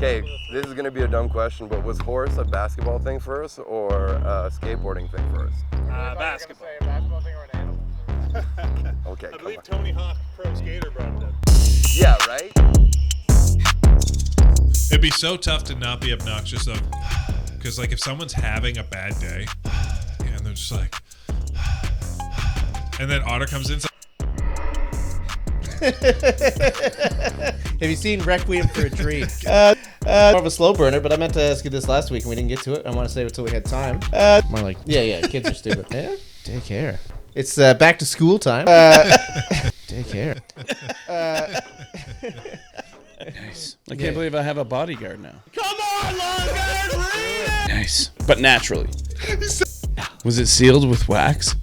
Okay, this is gonna be a dumb question, but was horse a basketball thing first or a skateboarding thing first? Basketball. Say a basketball thing or an animal thing. Okay, I come believe on. Tony Hawk, pro skater, brought it up. Yeah, right? It'd be so tough to not be obnoxious though, because like if someone's having a bad day, and they're just like, and then Otter comes in. Have you seen Requiem for a Dream? More of a slow burner, but I meant to ask you this last week and we didn't get to it. I want to save it till we had time. More like, yeah, kids are stupid. Yeah, take care. It's back to school time. Take care. Nice. I can't believe I have a bodyguard now. Come on, long guard, Nice. But naturally. Was it sealed with wax?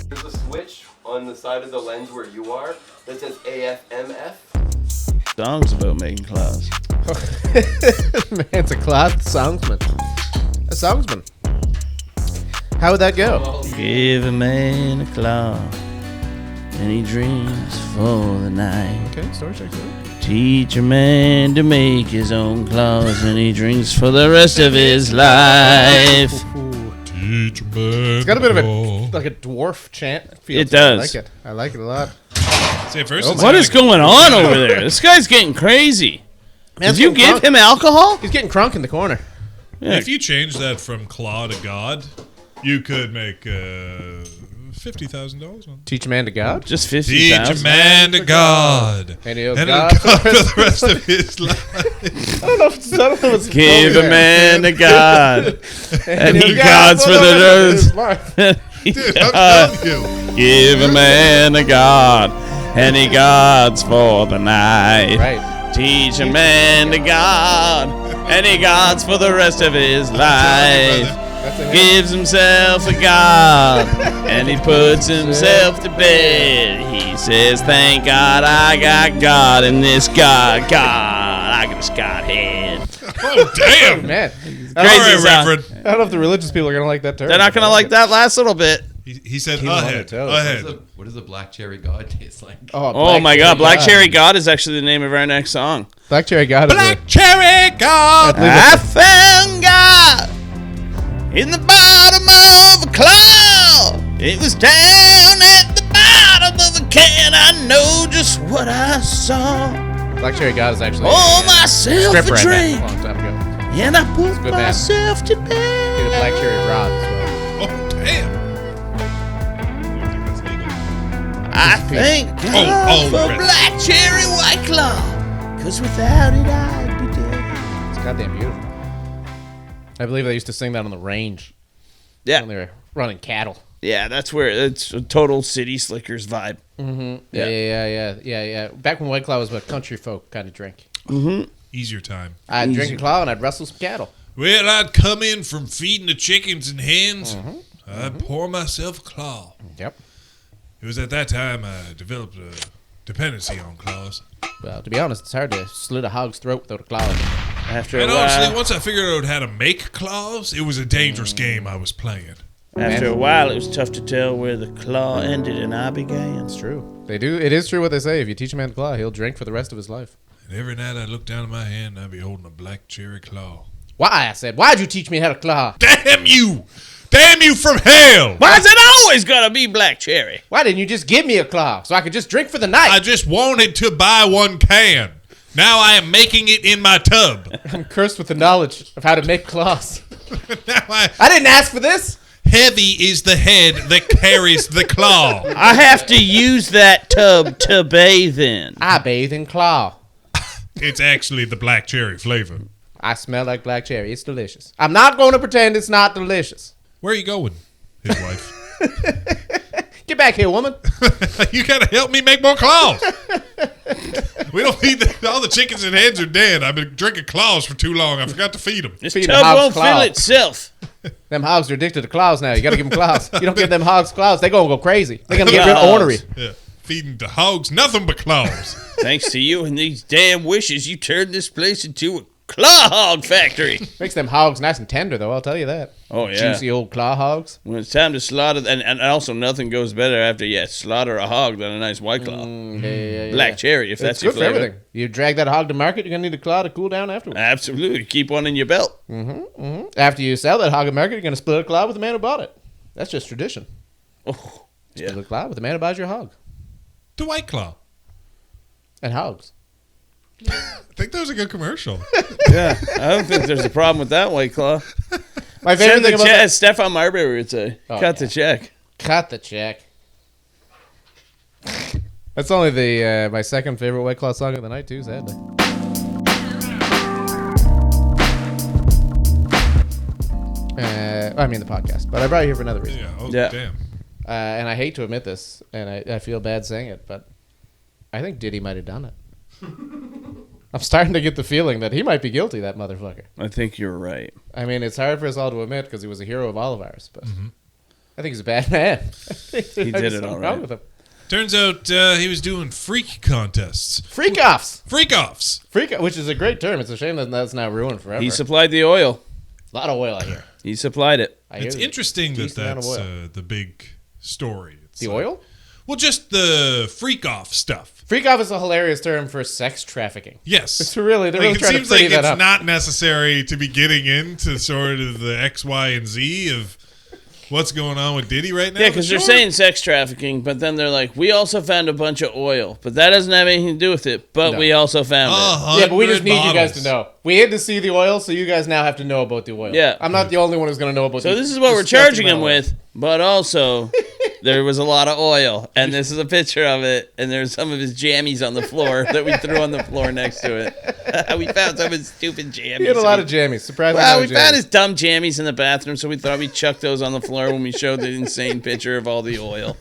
There's a switch on the side of the lens where you are that says AFMF. Songs about making claws. Man, it's a cloth songsman. A songsman. How would that go? Give a man a claw, and he dreams for the night. Okay, story checks out. Teach a man to make his own claws, and he drinks for the rest of his life. Teach man. It's got a bit of a like a dwarf chant feel. It to I does. like it. I like it a lot. See, at first it's What like, is going on over there? This guy's getting crazy. Man's Did you getting give crunk. him alcohol? He's getting crunk in the corner. Yeah. If you change that from claw to God, you could make $50,000 on. Teach a man to God. Just Teach 50,000. a man to God, And he'll and God he'll God for the rest of his life. I don't know if it's Give a man to God, and he gods for the rest. Dude, I'm telling you. Give a man to God, and he gods for the night. Right. Teach a man to God, and he gods for the rest of his life. That's a hit. Gives himself to God, and he puts himself to bed. He says, thank God I got God in this God, I got this Godhead. Oh, damn. Man, Crazy All right, sound. Reverend. I don't know if the religious people are gonna like that term. They're not going to like that last little bit. He said, Keep 'em on their ahead, toes. ahead. What does a black cherry God taste like? Oh my God, Black Cherry God is actually the name of our next song. Black Cherry God. Black cherry God. I found God in the bottom of a claw. It was down at the bottom of a can. I know just what I saw. Black Cherry God is actually Pour myself stripper a I met drink, a long time ago. and I put good band. myself to Did a bed. Black Cherry Rod as well. Oh, damn. I thank God for Red. Black Cherry White Claw, 'cause without it I'd be dead. It's goddamn beautiful. I believe they used to sing that on the range Yeah, when they were running cattle. yeah, that's where it's a total City Slickers vibe. Yeah. Back when White Claw was a country folk kind of drink. Easier time. I'd drink a claw and I'd wrestle some cattle. Well, I'd come in from feeding the chickens and hens. I'd pour myself a claw. Yep. It was at that time I developed a dependency on claws. Well, to be honest, it's hard to slit a hog's throat without a claw. After And a honestly, while, once I figured out how to make claws, it was a dangerous game I was playing. it was tough to tell where the claw ended and I began. It's true. They do. It is true what they say. If you teach a man to claw, he'll drink for the rest of his life. And every night I'd look down at my hand and I'd be holding a black cherry claw. Why? I said, why'd you teach me how to claw? Damn you! Damn you from hell! Why's it always gotta be Black Cherry? Why didn't you just give me a claw so I could just drink for the night? I just wanted to buy one can. Now I am making it in my tub. I'm cursed with the knowledge of how to make claws. Now I didn't ask for this. heavy is the head that carries the claw. I have to use that tub to bathe in. I bathe in claw. It's actually the black cherry flavor. I smell like black cherry. It's delicious. I'm not going to pretend it's not delicious. Where are you going, his wife? Get back here, woman. You gotta help me make more claws. We don't feed all the chickens and hens are dead. I've been drinking claws for too long. I forgot to feed them. This Feed the tub hogs won't claw. fill itself. Them hogs are addicted to claws now. You got to give them claws. You don't give them hogs claws, they going to go crazy. They're going to get real ornery. Yeah, feeding the hogs nothing but claws. Thanks to you and these damn wishes, you turned this place into a Claw Hog Factory. Makes them hogs nice and tender, though. I'll tell you that. Oh, yeah. Juicy old claw hogs. When it's time to slaughter, and also nothing goes better after you slaughter a hog than a nice White Claw. Black cherry, if that's It's your good for flavor. everything. You drag that hog to market, you're gonna need a claw to cool down afterwards. Absolutely. Keep one in your belt. After you sell that hog at market, you're gonna split a claw with the man who bought it. That's just tradition. Oh, yeah. Split a claw with the man who buys your hog. The White Claw. And hogs. I think that was a good commercial. Yeah, I don't think there's a problem with that White Claw. My favorite Send thing the about check, that- as Stefan Marbury would say. Oh, Cut yeah. the check. Cut the check. That's only the my second favorite White Claw song of the night too, sadly. I mean the podcast, but I brought you here for another reason. Yeah. Oh, Yeah. damn. And I hate to admit this, and I feel bad saying it, but I think Diddy might have done it. I'm starting to get the feeling that he might be guilty, that motherfucker. I think you're right. I mean, it's hard for us all to admit because he was a hero of all of ours, but I think he's a bad man. He did it all wrong right. with him. Turns out he was doing freak contests. Freak offs, Freak-offs. which is a great term. It's a shame that that's not ruined forever. He supplied the oil. A lot of oil I hear. He supplied it. I hear It's there's a interesting that decent amount of that's oil. the big story. It's The like- oil? Well, just the freak-off stuff. Freak off is a hilarious term for sex trafficking. Yes. It's really, they're Like, really it trying to seems like pretty that it's up. not necessary to be getting into sort of the X, Y, and Z of what's going on with Diddy right now. Yeah, because they're Sure. saying sex trafficking, but then they're like, we also found a bunch of oil. But that doesn't have anything to do with it. But No. we also found it. Yeah, but we just need you guys to bottles. know. We had to see the oil, so you guys now have to know about the oil. Yeah. I'm not the only one who's going to know about So the this is what we're disgusting charging him amount of with. But also, there was a lot of oil. And this is a picture of it. And there's some of his jammies on the floor that we threw on the floor next to it. We found some of his stupid jammies. He had a lot of jammies. Surprisingly, Well, a lot we of found jammies. his dumb jammies in the bathroom, so we thought we'd chuck those on the floor when we showed the insane picture of all the oil.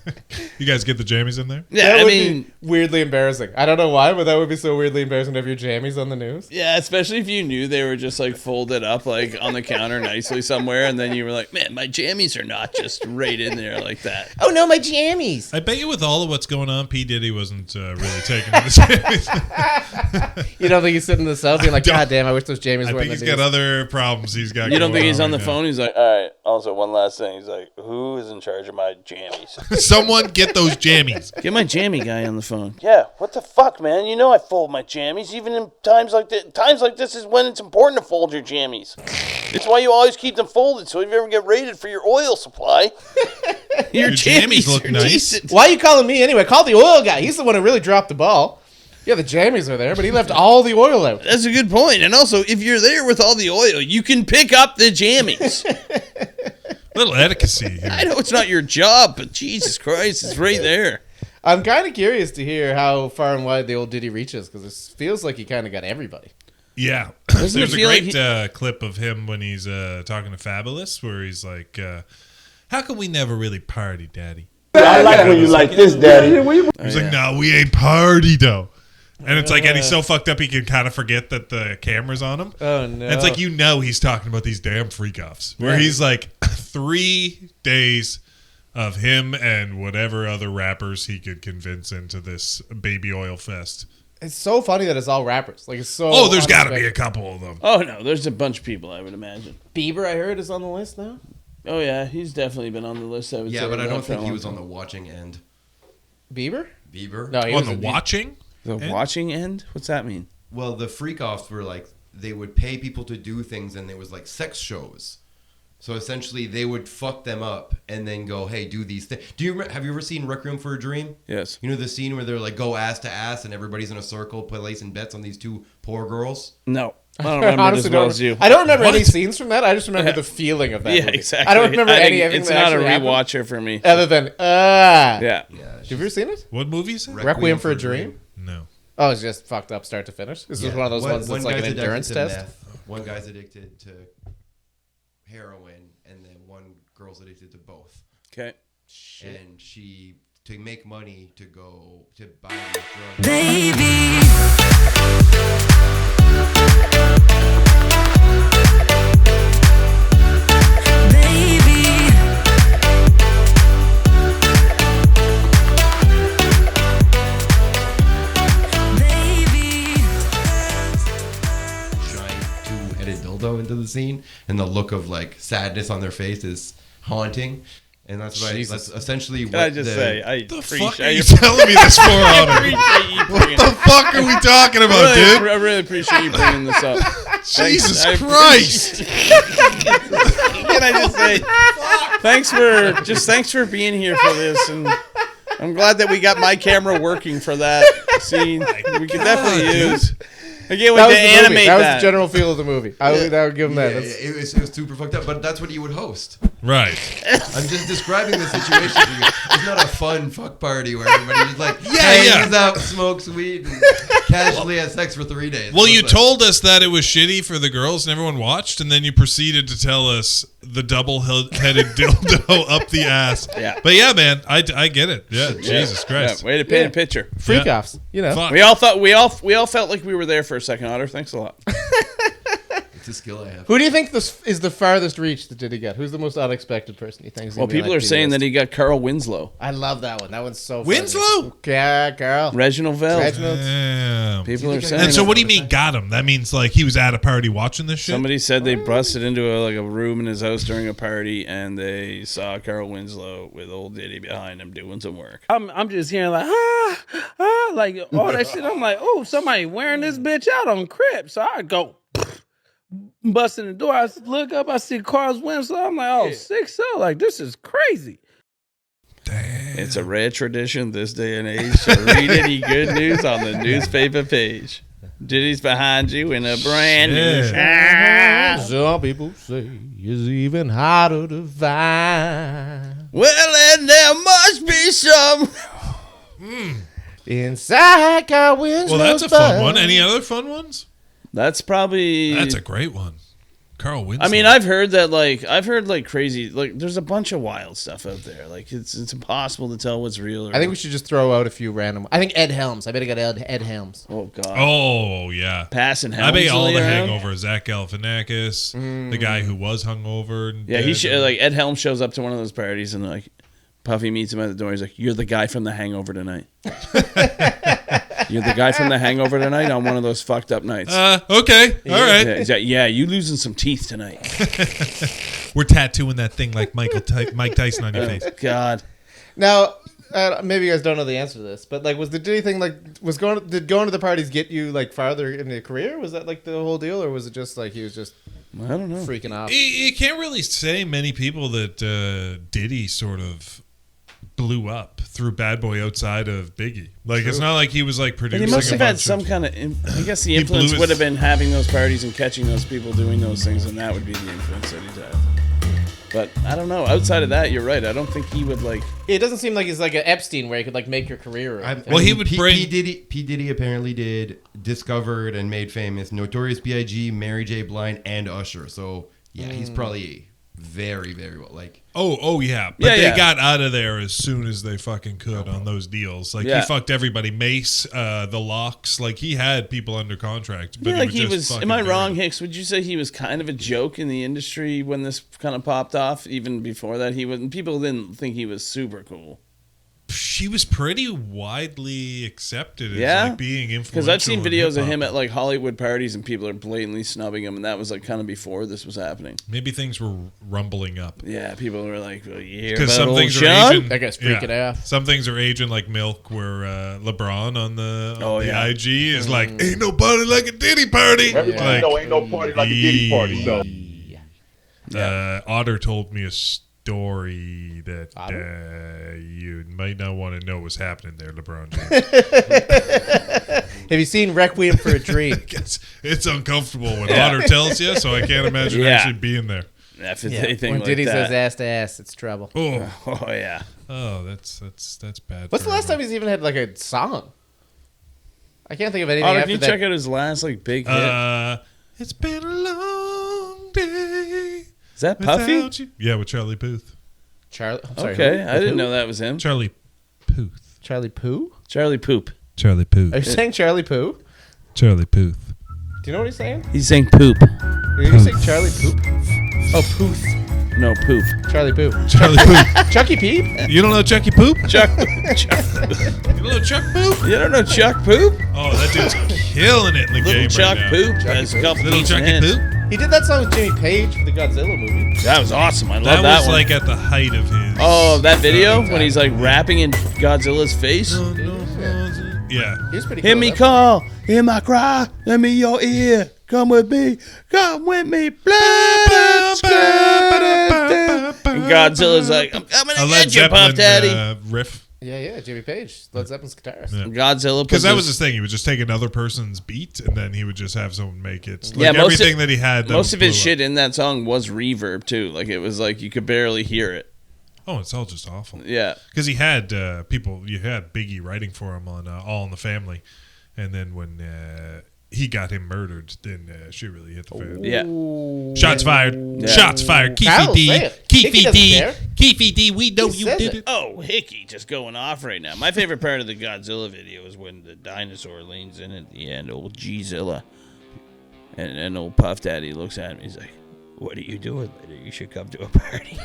You guys get the jammies in there? Yeah, That I would mean, be weirdly embarrassing. I don't know why, but that would be so weirdly embarrassing to have your jammies on the news. yeah, especially if you knew they were just like folded up like on the counter nicely somewhere, and then you were like, man, my jammies are not just right in there like that. Oh no, my jammies! I bet you with all of what's going on, P. Diddy wasn't really taking to the jammies. You don't think he's sitting in the cell being like, don't. God damn, I wish those jammies I weren't think in he's the got news. other problems he's got You don't going think he's on the right phone? He's like, all right, also one last thing. He's like, who is in charge of my jammies? now. Someone get those jammies. Get my jammy guy on the phone. Yeah, what the fuck, man? You know I fold my jammies. Even in times like this. Times like this is when it's important to fold your jammies. It's why you always keep them folded, so if you ever get raided for your oil supply, your jammies look are nice. decent. Why are you calling me anyway? Call the oil guy. He's the one who really dropped the ball. Yeah, the jammies are there, but he left all the oil out. That's a good point. And also, if you're there with all the oil, you can pick up the jammies. Little etiquette here. I know it's not your job, but Jesus Christ, it's right there. I'm kind of curious to hear how far and wide the old Diddy reaches, because it feels like he kind of got everybody. Yeah. Doesn't There's it a feel great like clip of him when he's talking to Fabulous where he's like, how come we never really party, Daddy? I like when you like this, Daddy. He's like, no, we ain't party, though. And it's like, and he's so fucked up he can kind of forget that the camera's on him. Oh, no. And it's like, he's talking about these damn freak-offs. Where he's like 3 days of him and whatever other rappers he could convince into this baby oil fest. It's so funny that it's all rappers. Like, it's so. Oh, there's got to be a unexpected. couple of them. Oh, no, there's a bunch of people, I would imagine. Bieber, I heard, is on the list now. Oh, yeah, he's definitely been on the list, I would say. Yeah, but I don't for a think he long was on time. the watching end. Bieber? Bieber? No, he On was the a- watching? The And- watching end? What's that mean? Well, the freak-offs were like, they would pay people to do things, and it was like sex shows. So essentially, they would fuck them up and then go, hey, do these things. Have you ever seen Requiem for a Dream? Yes. You know the scene where they're like, go ass to ass, and everybody's in a circle placing bets on these two poor girls? No. I don't remember it as Honestly, well as you. I don't remember any What? scenes from that. I just remember the feeling of that. Yeah, movie. exactly. I don't remember anything. It's that not a actually happened, rewatcher for me. other than Yeah. Yeah. Have you ever seen it? What movie is it? Requiem for a Dream? No. Oh, it's just fucked up start to finish. This is one of those ones that's like an guy's addicted endurance to test. meth, one guy's addicted to heroin, and then one girl's addicted to both. Okay. And she, to make money to go to buy these drugs. Giant though into the scene, and the look of like sadness on their face is haunting. And that's why that's essentially what Can I just say, I What the fuck appreciate are you telling me this for, Otter? What the fuck are we talking about, dude? I really appreciate you bringing this up. Jesus I Christ! Can I just say, thanks for being here for this, and I'm glad that we got my camera working for that scene. We could definitely use. Again, we That can was the movie. animate That was that. the general feel of the movie. I would give him that. Yeah, That's- it was super fucked up, but that's what you would host. Right. I'm just describing the situation to you. It's not a fun fuck party where everybody just like Yeah. hangs out, smokes weed, and casually has sex for 3 days. Well, you It's like- told us that it was shitty for the girls and everyone watched, and then you proceeded to tell us the double-headed dildo up the ass. Yeah. But yeah, man, I get it. Yeah, Jesus Christ. Yeah, way to paint a picture. Freak Yeah. offs, you know. Fuck. We all felt like we were there for a second, Otter. Thanks a lot. It's a skill I have. Who do you think this is the farthest reach that Diddy got? Who's the most unexpected person you think? Well, people are saying that he got Carl Winslow, I love that one. That one's so funny. Winslow? Yeah, Carl. Reginald Veld. Reginald. Damn. People are think I saying. And so it. what do you mean got him? That means like he was at a party watching this shit? Somebody said they busted into a room in his house during a party, and they saw Carl Winslow with old Diddy behind him doing some work. I'm just hearing like like all that shit. I'm like, oh, somebody wearing this bitch out on Crip. So I go busting the door. I look up, I see Carl Winslow. I'm like, oh, 6'0". Like, this is crazy. Damn. It's a rare tradition this day and age to read any good news on the newspaper page. Diddy's behind you in a brand new Shit. shot. Some people say it's even harder to find. Well, and there must be some. Inside Carl Winslow. Well, that's a fun one. Any other fun ones? That's probably. That's a great one. Carl Winslow. I mean, I've heard crazy, like there's a bunch of wild stuff out there. Like it's impossible to tell what's real. Or I think we should just throw out a few random. I think Ed Helms. I bet he got Ed Helms. Oh God. Oh, yeah. Passing I bet all the around. hangover. Zach Galifianakis, the guy who was hungover. and Yeah, he dead. like Ed Helms shows up to one of those parties and like Puffy meets him at the door. He's like, "You're the guy from The Hangover tonight. You're the guy from The Hangover tonight on one of those fucked up nights." Okay. All right. Yeah, he's like, yeah, you losing some teeth tonight. We're tattooing that thing like Mike Tyson on your face. God. Now, maybe you guys don't know the answer to this, but like, was the Diddy thing like did going to the parties get you like farther in your career? Was that like the whole deal, or was it just like he was just I don't know. freaking out? You can't really say many people that Diddy sort of blew up through Bad Boy outside of Biggie. Like, it's not like he was like But producing. he must have a had bunch some of, kind of. I guess the He blew influence his- would have been having those parties and catching those people doing those things, and that would be the influence that he'd have. But I don't know. Outside of that, you're right. I don't think he would like. It doesn't seem like he's like an Epstein where he could like make your career. Or anything. Well, he would P. bring- P. Diddy apparently discovered and made famous Notorious B.I.G., Mary J. Blige, and Usher. So yeah, he's probably very, very well. Like, Oh yeah. But Yeah, they yeah. got out of there as soon as they fucking could on those deals. Like, Yeah. he fucked everybody. Mace, the Locks. Like, he had people under contract. But Yeah, like he was just Am I fucking wrong, very- Hicks? Would you say he was kind of a joke in the industry when this kind of popped off? Even before that, people didn't think he was super cool. She was pretty widely accepted as Yeah? like being influential. Because I've seen in videos of hip-hop. him at like Hollywood parties and people are blatantly snubbing him, and that was like kind of before this was happening. Maybe things were rumbling up. Yeah, people were like, well, "Yeah, Because about some old things are Sean?" aging. That guy's freaking out. Some things are aging like milk. Where LeBron on the Oh, yeah. IG is like, "Ain't no party like a Diddy party." Everybody know ain't no party like a Diddy party, so. Otter told me a story that you might not want to know what's happening there, LeBron James. Have you seen Requiem for a Dream? It's uncomfortable when Otter tells you, so I can't imagine Yeah. actually being there. If it's anything When like Diddy says that. ass to ass, it's trouble. Oh, Oh yeah. that's bad. What's for the last time everyone. he's even had like a song? I can't think of anything Otter, after can you that. check out his last like big hit? It's been a long day. Is that Puffy? without you. Yeah, with Charlie Puth. Charlie. I'm sorry, Okay, who? I didn't Who? know that was him. Charlie Puth. Charlie Poo? Charlie Poop. Charlie Are Puth. you saying Charlie Poo? Charlie Puth. Do you know what he's saying? He's saying poop. Did you say Charlie Poop? Oh, Pooth. No poop. Charlie Poop. Charlie Puth. Chucky Peep? You don't know Chucky Poop? Chuck. You don't know Chuck Poop? You don't know Chuck Poop? Oh, that dude's killing it in the Little game Chuck right now. Poop has a couple Little decent Chucky hits. Poop? He did that song with Jimmy Page for the Godzilla movie. That was awesome. I love That that was one. like at the height of his. Oh, that video when he's like rapping in Godzilla's face. Yeah. He was pretty Hear cool. me though. call, hear my cry, let me your ear. Come with me, blood. And Godzilla's like, I'm coming A to Led get you, Puff Daddy. Zeppelin riff. Yeah, Jimmy Page, Led Zeppelin's guitarist. Yeah. Godzilla. Because that was his thing. He would just take another person's beat and then he would just have someone make it. Like Yeah, most everything of- that he had. Most of his blew up. shit in that song was reverb too. Like it was like you could barely hear it. Oh, it's all just awful. Yeah. Because he had people, you had Biggie writing for him on All in the Family. And then when he got him murdered, then shit really hit the fan. Yeah. Shots fired. Yeah. Shots fired. Kyle, Keefy D. say it. Hickey Keefy doesn't D. care. Keefy D. We know He you says did it. it. Oh, Hickey just going off right now. My favorite part of the Godzilla video is when the dinosaur leans in at the end, old G-Zilla. And old Puff Daddy looks at him. He's like, what are you doing later? You should come to a party.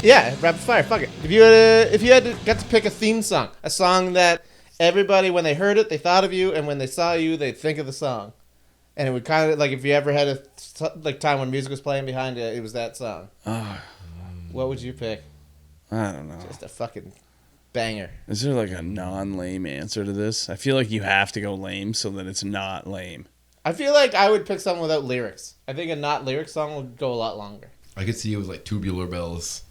Yeah, rapid fire. Fuck it. If you got to pick a theme song, a song that everybody when they heard it they thought of you, and when they saw you they think of the song, and it would kind of like if you ever had a time when music was playing behind it, it was that song. What would you pick? I don't know. Just a fucking banger. Is there like a non-lame answer to this? I feel like you have to go lame so that it's not lame. I feel like I would pick something without lyrics. I think a not lyric song would go a lot longer. I could see it was like Tubular Bells.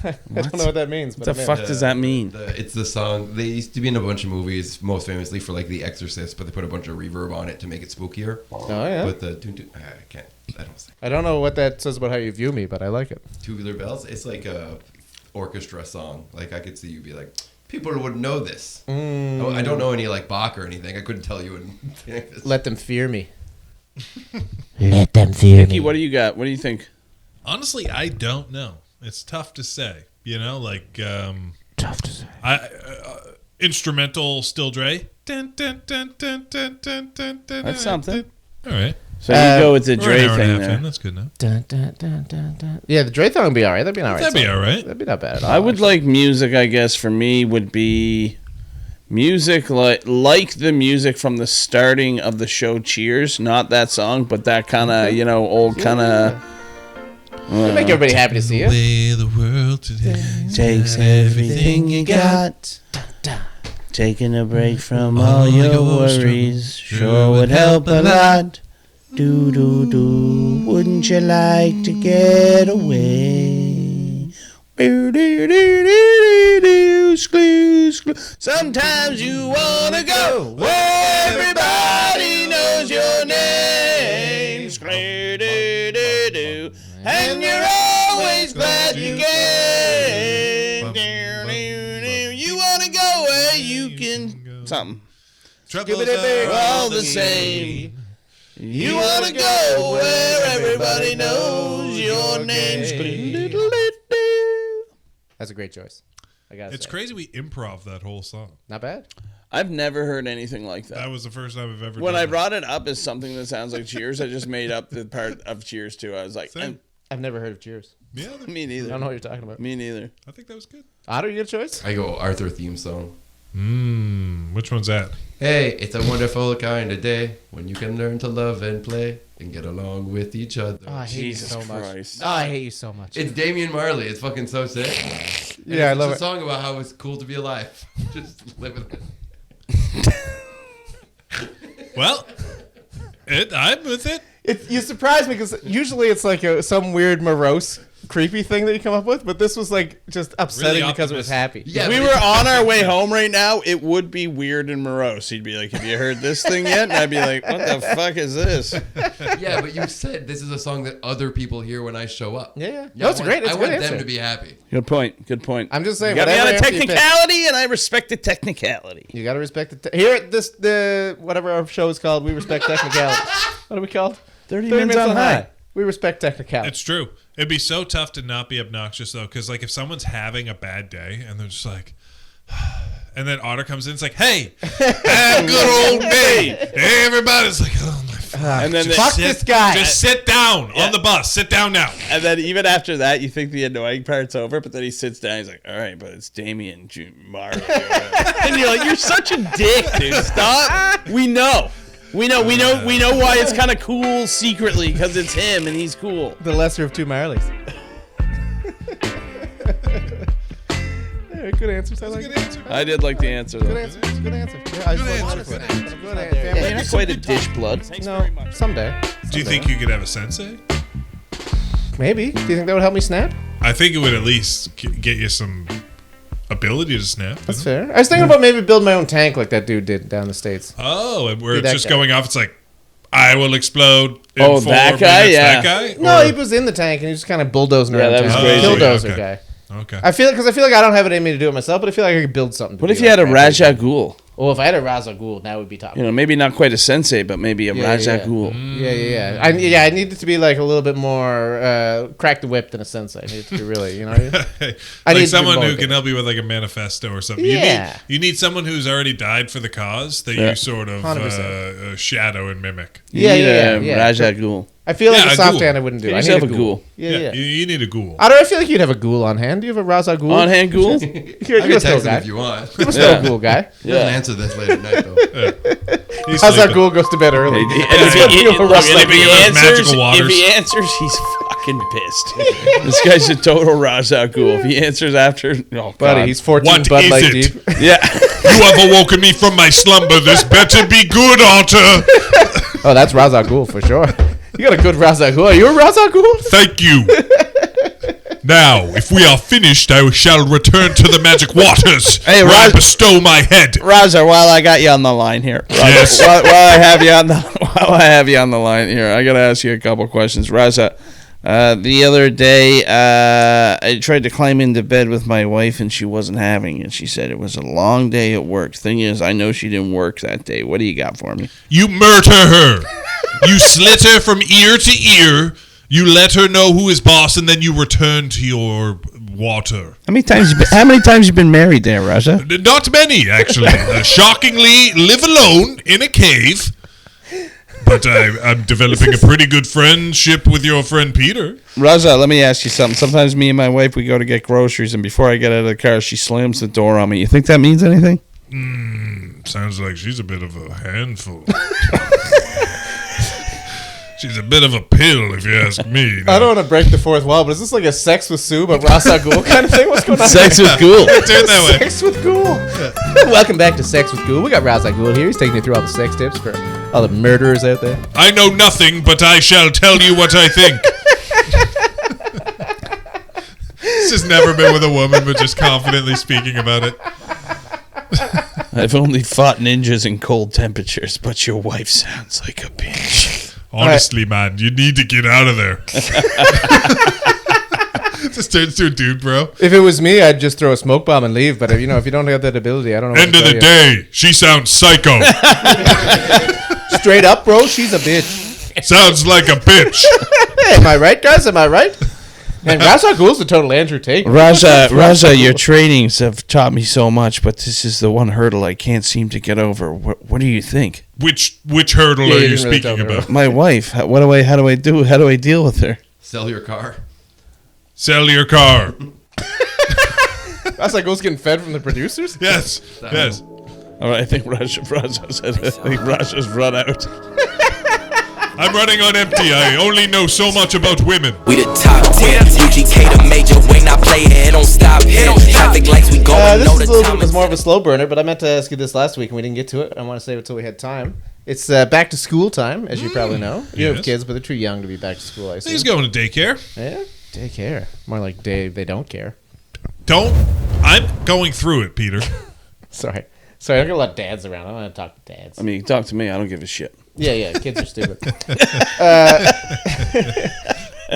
I don't know what that means. But What the fuck does that mean? It's the song. They used to be in a bunch of movies, most famously for like The Exorcist, but they put a bunch of reverb on it to make it spookier. Oh yeah. But the I can't. I don't say I don't know what that says about how you view me, but I like it. Tubular Bells. It's like a orchestra song. Like I could see you be like, people would know this. I don't know any like Bach or anything. I couldn't tell you. Let them fear me. Let them fear Hickey, me. what do you got? What do you think? Honestly, I don't know. It's tough to say. You know, like Tough to say. Instrumental Still Dre. That's That's something. All right. So you go with the We're an Dre hour and a thing half there. in. That's good enough. Dun, dun, dun, dun, dun. Yeah, the Dre thing would be alright. That'd be an alright. That'd be song. all right. That'd be not bad at all. I would actually. like music, I guess, for me would be music like the music from the starting of the show Cheers. Not that song, but that kind of, old kind of... It'd make everybody happy to see you. Way the world today Takes everything you got. Taking a break from all your worries sure would help a lot. Do do do, wouldn't you like to get away? Do do do do do, sometimes you wanna go where everybody knows your name. Do do do, and you're always glad you came. You wanna go where you can something. Troubles We're are all the same. You wanna go where everybody knows your name. That's a great choice. I got It's crazy we improv that whole song. Not bad. I've never heard anything like that. That was the first time I've ever When done I it. brought it up as something that sounds like Cheers, I just made up the part of Cheers too. I was like, Same. I've never heard of Cheers. Yeah, me I neither. don't know what you're talking about. Me neither. I think that was good. Otter, you get a choice? I go Arthur theme song. Which one's that? Hey, it's a wonderful kind of day when you can learn to love and play and get along with each other. Oh, I hate Jesus you so much. Christ. Oh, I hate you so much. It's Damian Marley. It's fucking so sick. And Yeah, I it's love a it. song about how it's cool to be alive. Just live with it. Well, I'm with it. You surprised me because usually it's like some weird morose, creepy thing that you come up with, but this was like just upsetting Really because it was happy. Yeah, If we but were on our way home right now, it would be weird and morose. He'd be like, have you heard this thing yet? And I'd be like, what the fuck is this? Yeah, but you said this is a song that other people hear when I show up. Yeah. No, it's I great. want- It's I a want good them answer. to be happy. Good point. Good point. I'm just saying, You got me on whatever a answer you pick. technicality, and I respect the technicality. You gotta respect the here at the whatever our show is called. We respect technicality. What are we called? 30 minutes on high. We respect technicality. It's true. It'd be so tough to not be obnoxious though, because like if someone's having a bad day and they're just like, and then Otter comes in, it's like, hey, have a good old day. Everybody's like, oh my And then Fuck this guy. Just sit down on the bus. Sit down now. And then even after that, you think the annoying part's over, but then he sits down. He's like, "All right, but it's Damien Marley." And you're like, "You're such a dick, dude. Stop." We know why it's kind of cool secretly because it's him and he's cool. The lesser of two Marleys. Good answers. I like it. I did like the answer though. Good answer. Good answer. Yeah, I just love it. Good answer. Yeah, you're quite a dish blood. No, someday. Do you think you could have a sensei? Maybe. Do you think that would help me snap? I think it would at least get you some ability to snap. That's fair. I was thinking about maybe building my own tank like that dude did down the States. Oh, and where Be it's that just guy. going off, it's like, I will explode in Oh, 4 that guy? minutes. Yeah. That guy? No, Or- he was in the tank and he was just kind of bulldozing around. that was town. crazy. Killdozer Okay. guy. Okay. I feel like I don't have it in me to do it myself, but I feel like I could build something. What if you had a Raja Ghul? Oh, if I had a Raza Ghul, that would be top. You know, maybe not quite a sensei, but maybe a Raja Ghul. Yeah. I need it to be like a little bit more crack the whip than a sensei. I need it to be really, you know. I Like need someone to be who can help you with like a manifesto or something. Yeah. You need someone who's already died for the cause that you sort of 100%. shadow and mimic. You need a yeah. Raja Ghul. I feel like Yeah, a a soft ghoul. hand I wouldn't do. Get I need yourself a a ghoul. ghoul. Yeah. You need a ghoul. I don't feel like you'd have a ghoul on hand. Do you have a Raza Ghul? On hand Ghul? You're I a can still text him guy. if you want. You're still a ghoul guy. He doesn't answer this late at night though. He's Raza sleeping. Ghoul goes to bed early. And It's if what he- you have a Raza and if he Ghul. answers, Magical waters. if he answers, he's fucking pissed. This guy's a total Raja Ghul. If he answers after, oh, Buddy, God. he's 14 What Bud is Light it? deep. Yeah. You have awoken me from my slumber. This better be good, Alter. Oh, that's Raza Ghul for sure. You got a good Raza Ghul. Are you a Raza Ghul? Thank you. Now, if we are finished, I shall return to the magic waters Hey, where I Raz- bestow my head. Raza, while I got you on the line here, Raza, Yes. while I have you on the line here, I gotta ask you a couple questions, Raza. The other day, I tried to climb into bed with my wife, and she wasn't having it. She said it was a long day at work. Thing is, I know she didn't work that day. What do you got for me? You murder her. You slit her from ear to ear. You let her know who is boss, and then you return to your water. How many times you been married there, Raza? Not many, actually. Shockingly, live alone in a cave. But I'm developing a pretty good friendship with your friend Peter. Raza, let me ask you something. Sometimes me and my wife, we go to get groceries, and before I get out of the car, she slams the door on me. You think that means anything? Sounds like she's a bit of a handful. She's a bit of a pill, if you ask me. I don't want to break the fourth wall, but is this like a sex with Sue but Raza Ghul kind of thing? What's going on? Sex with Ghoul. Turn that way. Sex with Ghoul. Welcome back to Sex with Ghoul. We got Raza Ghul here. He's taking you through all the sex tips for all the murderers out there. I know nothing, but I shall tell you what I think. It's just never been with a woman, but just confidently speaking about it. I've only fought ninjas in cold temperatures, but your wife sounds like a bitch. Honestly, man, you need to get out of there. Just turns to a dude, bro. If it was me, I'd just throw a smoke bomb and leave. But if you don't have that ability, I don't know. End of the day, she sounds psycho. Straight up, bro, she's a bitch. Sounds like a bitch. Am I right, guys? Am I right? And Raza Ghul's a total Andrew Tate. Raza, your trainings have taught me so much, but this is the one hurdle I can't seem to get over. What do you think? Which hurdle Yeah, are you you didn't really speaking tell me. about? My wife. How do I deal with her? Sell your car. Sell your car. Raza Ghul's getting fed from the producers? Yes. Yes. All right, I think Raja's run out. I'm running on empty. I only know so much about women. We the top 10, UGK the major, when I play it don't stop. Traffic lights, we going, This know is the a little time bit is more of a slow burner, but I meant to ask you this last week and we didn't get to it. I want to save it till we had time. It's back to school time, as you probably know. You have Yes. kids, but they're too young to be back to school, I He's see. going to daycare. Yeah, they care. More like they don't care. I'm going through it, Peter. Sorry, I'm going to let dads around. I don't want to talk to dads. I mean, talk to me. I don't give a shit. Yeah, kids are stupid.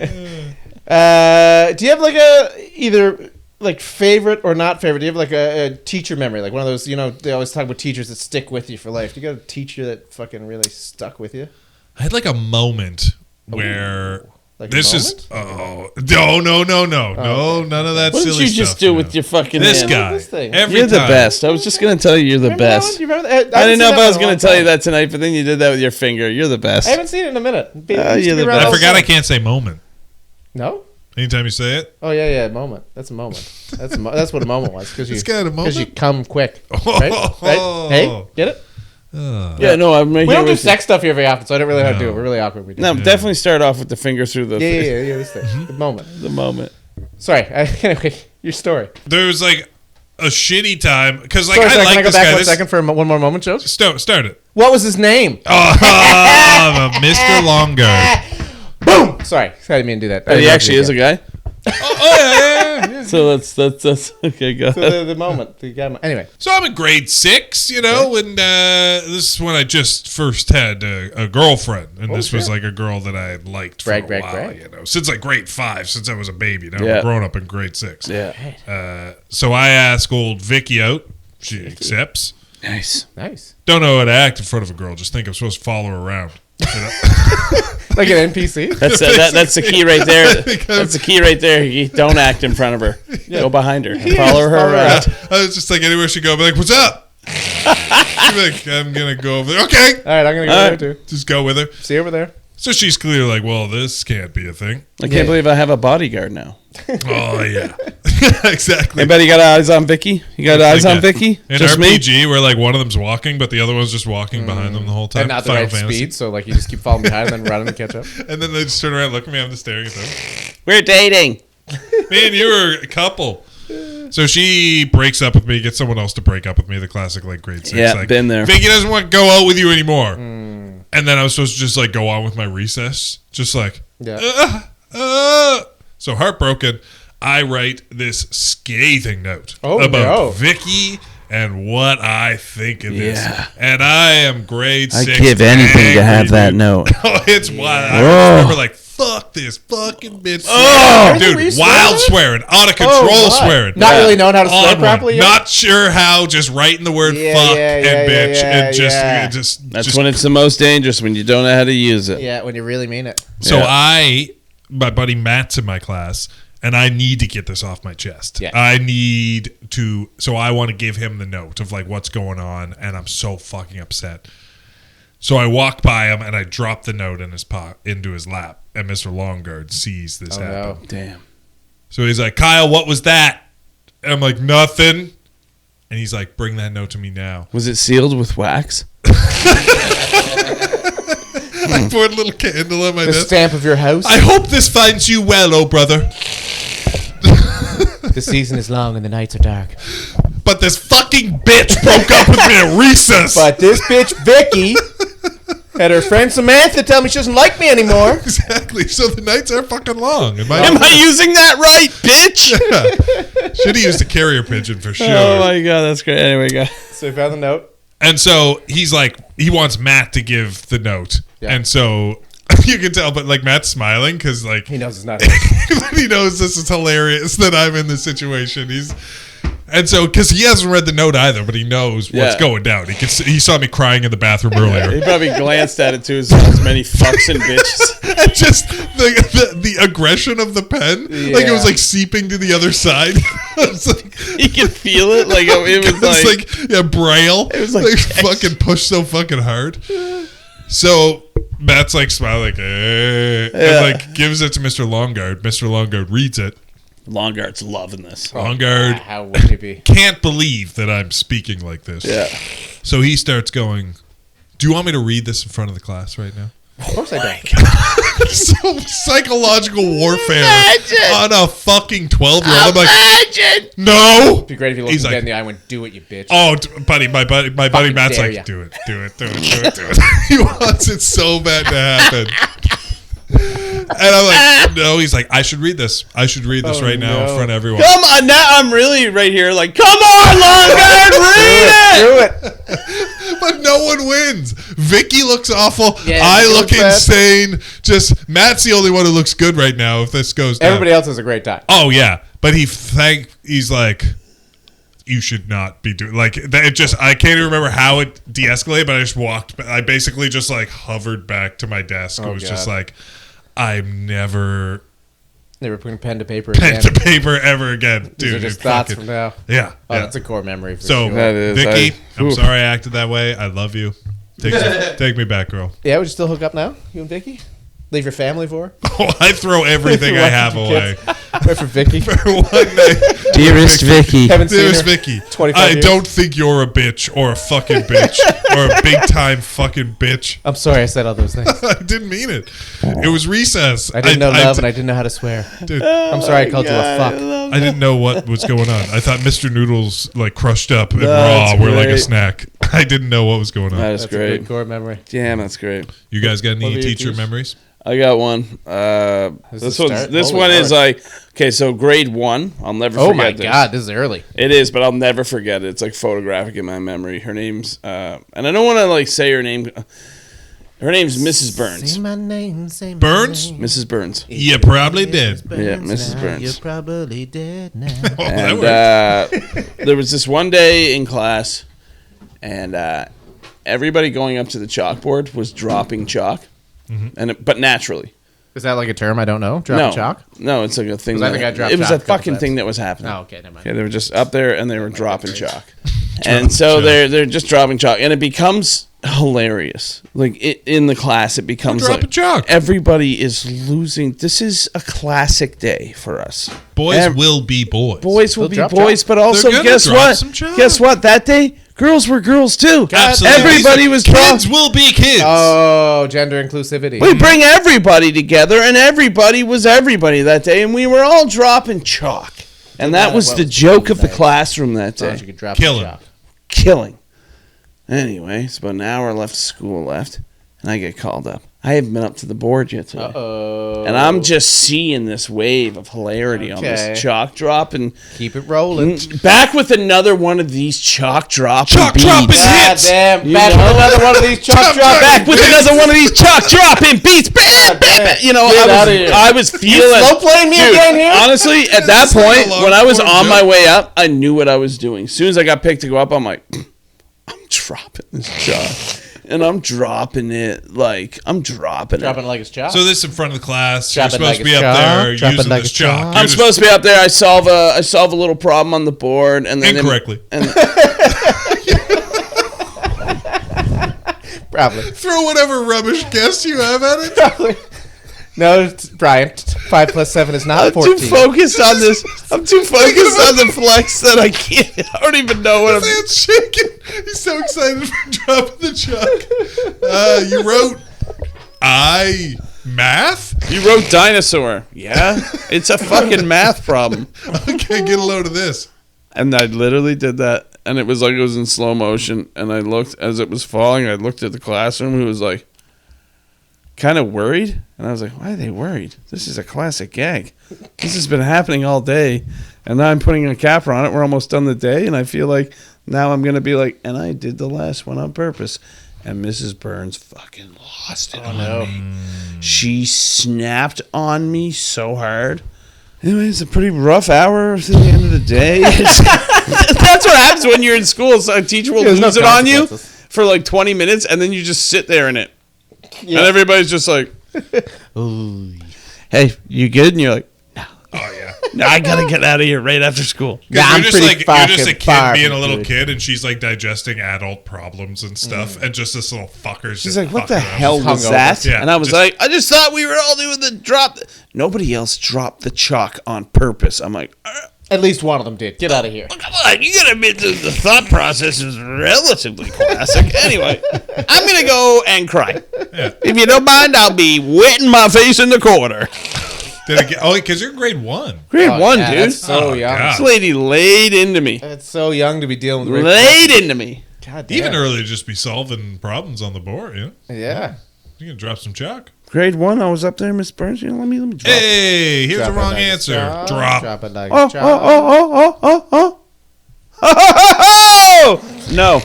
Do you have like either like favorite or not favorite? Do you have like a teacher memory? Like one of those, they always talk about teachers that stick with you for life. Do you got a teacher that fucking really stuck with you? I had like a moment where Like This a is moment? no, okay. none of that What silly did you just stuff, do with your fucking this hand? guy? This thing. Every You're the time. best. I was just gonna tell you you're the Remember that best. one? You remember that? I didn't know if I was going gonna tell you that tonight, but then you did that with your finger. You're the best. I haven't seen it in a minute. It Oh, used to you're be the around best. all I the forgot I time. can't say moment. No? Anytime you say it, Yeah, moment. That's a moment. That's what a moment was. Because you, This guy had a moment? you come quick. Right? Right? Hey, get it? Yeah, no, I'm making We don't do with you. sex stuff here very often, so I don't really know how to do it. No. We're really awkward. We do. No, definitely start off with the finger through the Yeah. This thing. The moment. the moment. Sorry. Anyway, your story. there was like a shitty time because like Sorry, I can like I go this back guy. one second for one more moment, Joe? Start it. What was his name? Oh, Mr. Longard. Boom! Sorry. I didn't mean to do that. But he actually is a guy. Yeah. So that's okay. Go ahead. So the moment. The guy. Anyway. So I'm in grade 6, you know, and this is when I just first had a girlfriend, and this was like a girl that I had liked for a while, you know, since like grade 5, since I was a baby. Now I'm grown up in grade 6. Yeah. So I ask old Vicky out. She accepts. Nice. Don't know how to act in front of a girl. Just think I'm supposed to follow her around. You know? Like an NPC? That's the key right there. That's the key right there. You don't act in front of her. Go behind her. Follow her around. I was just like, anywhere she go, I'd be like, what's up? She'd be like, I'm going to go over there. Okay. All right, I'm going to go there too. Just go with her. See you over there. So she's clearly like, well, this can't be a thing. I can't believe I have a bodyguard now. Oh, yeah. Exactly. Anybody got eyes on Vicky? You got eyes on Vicky? In Just me? RPG, where like one of them's walking, but the other one's just walking behind them the whole time. And not the Final right Fantasy. speed, so like you just keep falling behind and then running to catch up. And then they just turn around, look at me, I'm just staring at them. We're dating. Me and you were a couple. So she breaks up with me, gets someone else to break up with me, the classic like grade 6. Yeah, like, been there. Vicky doesn't want to go out with you anymore. And then I was supposed to just like go on with my recess. Just like, So heartbroken, I write this scathing note about Vicky and what I think of this. And I am grade 6. I'd give anything to have that note. Oh, it's wild. I remember like, fuck this fucking bitch. Dude, wild swearing, out of control swearing. Not really knowing how to swear properly yet? Not sure how, just writing the word fuck and bitch and just That's when it's the most dangerous, when you don't know how to use it. Yeah, when you really mean it. So my buddy Matt's in my class, and I need to get this off my chest. Yeah. I need to, so I want to give him the note of like what's going on, and I'm so fucking upset. So I walk by him and I drop the note in his into his lap, and Mr. Longard sees this happen. No. Damn. So he's like, Kyle, what was that? And I'm like, nothing. And he's like, bring that note to me now. Was it sealed with wax? I poured a little candle on my The desk. stamp of your house. I hope this finds you well, oh brother. The season is long and the nights are dark. But this fucking bitch broke up with me at recess. But this bitch Vicky had her friend Samantha tell me she doesn't like me anymore. Exactly. So the nights are fucking long. Am I using that right, bitch? Yeah. Should have used a carrier pigeon for sure. Oh my god, that's great. Anyway, go. So he found the note. And so he's like, he wants Matt to give the note. Yeah. And so you can tell, but like Matt's smiling because like He knows it's not he knows this is hilarious that I'm in this situation. And so because he hasn't read the note either, but he knows what's going down. He saw me crying in the bathroom earlier. He probably glanced at it too. As many fucks and bitches. And just the aggression of the pen, like it was like seeping to the other side. You could feel it, like it was like braille. It was like fucking pushed so fucking hard. So Matt's like smiling, like, and like gives it to Mr. Longard. Mr. Longard reads it. Longard's loving this. Longard how would he be? Can't believe that I'm speaking like this. Yeah. So he starts going, do you want me to read this in front of the class right now? Of course I don't. Some psychological warfare on a fucking 12-year-old. I'm like, no. It'd be great if you looked him dead in the eye and went, do it, you bitch. Oh, buddy, my buddy Matt's like, do it. He wants it so bad to happen. And I'm like, no. He's like, I should read this. I should read this right now in front of everyone. Come on, now I'm really right here. Like, come on, Longard, read it. Do it. But no one wins. Vicky looks awful. Yeah, I Vicky look looks bad. insane. Just Matt's the only one who looks good right now. If this goes down, Everybody else has a great time. oh yeah, but he's like, you should not be doing like that. It just I can't even remember how it de-escalated, but I just walked. I basically just like hovered back to my desk. It was just like, I'm never putting pen to paper pen again. to paper ever again, These dude. are just it thoughts fucking- from now. Yeah, Oh, yeah. that's a core memory for So, sure. That is. Vicky, I'm sorry I acted that way. I love you. Take me back, girl. Yeah, would you still hook up now, you and Vicky? Leave your family for her? Oh, I throw everything I have away. Wait for Vicky. For one day. Dearest Vicky. Haven't seen Dearest her Vicky, 25 I years. don't think you're a bitch or a fucking bitch or a big time fucking bitch. I'm sorry I said all those things. I didn't mean it. It was recess. I didn't know love, and I didn't know how to swear. Dude, I'm sorry I called you a fuck. I didn't know what was going on. I thought Mr. Noodles, like crushed up and That's raw, were like a great. snack. I didn't know what was going on. That is That's a great. good core memory. Damn, that's great. You guys got What any were your teacher teachers? memories? I got one. This This is one. start? This Holy one is Lord. like okay. So grade 1, I'll never. Oh forget my this. god, this is early. It is, but I'll never forget it. It's like photographic in my memory. Her name's and I don't want to like say her name. Her name's Mrs. Burns. Say my name, say my Burns? name. Mrs. Burns. You probably did. Yeah, Mrs. Now Burns. You're probably dead now. Oh, that And worked. there was this one day in class, and everybody going up to the chalkboard was dropping chalk, but naturally. Is that like a term I don't know? Dropping chalk? No, it's like a thing. 'Cause I think I dropped it was chalk a a couple fucking times. thing that was happening. Oh, okay, never mind. Okay, they were just up there and they were dropping chalk, and so they're just dropping chalk, and it becomes hilarious. Like in the class, it becomes dropping like chalk. everybody is losing. This is a classic day for us. Boys will be boys. Boys will They'll be drop boys, chalk. but also They're gonna guess drop what? some chalk. Guess what? That day, girls were girls too. Absolutely. Everybody was Kids dropping. will be kids. Oh, gender inclusivity. We bring everybody together, and everybody was everybody that day, and we were all dropping chalk. And that was the joke of the classroom that As long as day. you could drop Killing. chalk. Killing. Anyway, it's about an hour left of school left, and I get called up. I haven't been up to the board yet today. Uh-oh. And I'm just seeing this wave of hilarity on Okay. this chalk drop, and Keep it rolling. back with another one of these chalk dropping Chalk beats. dropping God hits. damn. You Back know? with another one of these chalk drop. Back with another one of these chalk dropping beats. Bam, bam, bam. You know, Get outta here. I was feeling. Slow playing me Dude, again here? honestly, at that Sing point, along when I was for on Joe. my way up, I knew what I was doing. As soon as I got picked to go up, I'm like, I'm dropping this chalk. And I'm dropping it like, I'm dropping Dropping it. like it's chalk. So this in front of the class. Drop You're it supposed like to be it's up chalk. there Drop it using like this it's chalk. chalk. You're I'm supposed to be up there. I solve a little problem on the board, and then incorrectly. Probably. Throw whatever rubbish guess you have at it. Probably. No, it's Brian. 5 plus 7 is not I'm 14. too focused on this. I'm too focused on the flex that I can't. I don't even know what I'm. His hand's shaking. He's so excited for dropping the chalk. You wrote math? You wrote dinosaur. Yeah, it's a fucking math problem. Okay, get a load of this. And I literally did that, and it was like it was in slow motion. And I looked as it was falling. I looked at the classroom, who was like, kind of worried. And I was like, why are they worried? This is a classic gag. This has been happening all day, and now I'm putting a capper on it. We're almost done the day, and I feel like now I'm gonna be like, and I did the last one on purpose. And Mrs. Burns fucking lost it on me. She snapped on me so hard. Anyway, it's a pretty rough hour to the end of the day. That's what happens when you're in school. So a teacher will There's no lose it on you consequences. for like 20 minutes, and then you just sit there in it. And everybody's just like, hey, you good? And you're like, Oh yeah. no, I got to get out of here right after school. Yeah, You're I'm just pretty like you're just a fucking kid far being from a little good. kid, and she's like digesting adult problems and stuff, and just this little fucker's She's just like, what the fucking around. hell was hungover. that? Yeah, and I was just- like, I just thought we were all doing the drop. Nobody else dropped the chalk on purpose. I'm like, At least one of them did. Get out of here. come on, you gotta admit the thought process is relatively classic. Anyway, I'm gonna go and cry. Yeah. If you don't mind, I'll be wetting my face in the corner. Did I get, oh, because you're grade 1. Grade Oh, one, yeah, dude. That's so Oh, young. God. This lady laid into me. It's so young to be dealing with. Laid into me. God damn. Even early to just be solving problems on the board, you know? Yeah. You can drop some chalk. Grade one, I was up there, Miss Burns. You know, let me drop. Hey, here's Drop the it wrong like it's answer. chalk. Drop. Drop it like Oh, it's oh, chalk. oh. No,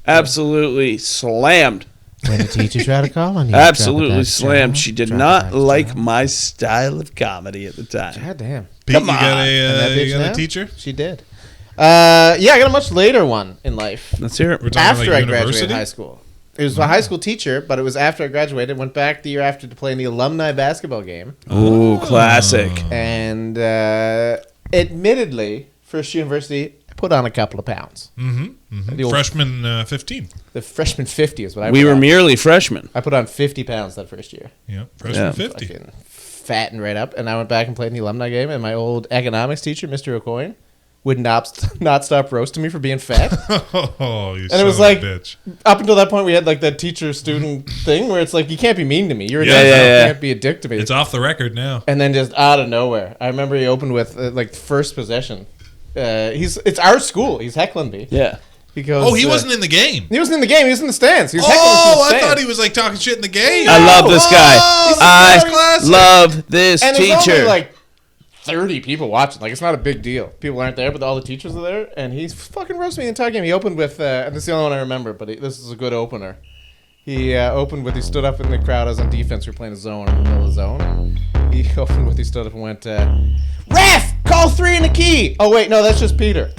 absolutely slammed. When the teacher tried to call on you, Absolutely drop it slammed. back, She did drop it not back, like drop. my style of comedy at the time. God damn. Pete, Come you got on. And that a, bitch you got now? a teacher? She did. Yeah, I got a much later one in life. Let's hear it. We're talking After like I graduated university? high school. It was a high school teacher, but it was after I graduated. Went back the year after to play in the alumni basketball game. Ooh, classic. And admittedly, first university, I put on a couple of pounds. The old- Freshman 15. The freshman 50 is what I We put were on. merely freshmen. I put on 50 pounds that first year. Yeah, freshman Yeah. 50. Fucking fattened right up. And I went back and played in the alumni game, and my old economics teacher, Mr. O'Coin, would not stop roasting me for being fat. Oh, you And it was son of like, a bitch. up until that point, we had like that teacher-student thing where it's like, you can't be mean to me. You're a Yeah, dick. yeah. You can't be a dick to me. It's off the record now. And then just out of nowhere, I remember he opened with like first possession. It's our school. He's heckling me. Yeah. He goes, Oh, he wasn't in the game. He wasn't in the game. He was in the stands. He was heckling us in the Oh, I stands. thought he was like talking shit in the game. I love this guy. Oh, I classic. love this And there's teacher. only like 30 people watching. Like, it's not a big deal. People aren't there, but all the teachers are there. And he's fucking roasting me the entire game. He opened with, and this is the only one I remember, but this is a good opener. He opened with, he stood up in the crowd. I was on defense. We were playing a zone in the middle of the zone. He opened with, he stood up and went, Ref, call 3 in the key. Oh, wait, no, that's just Peter.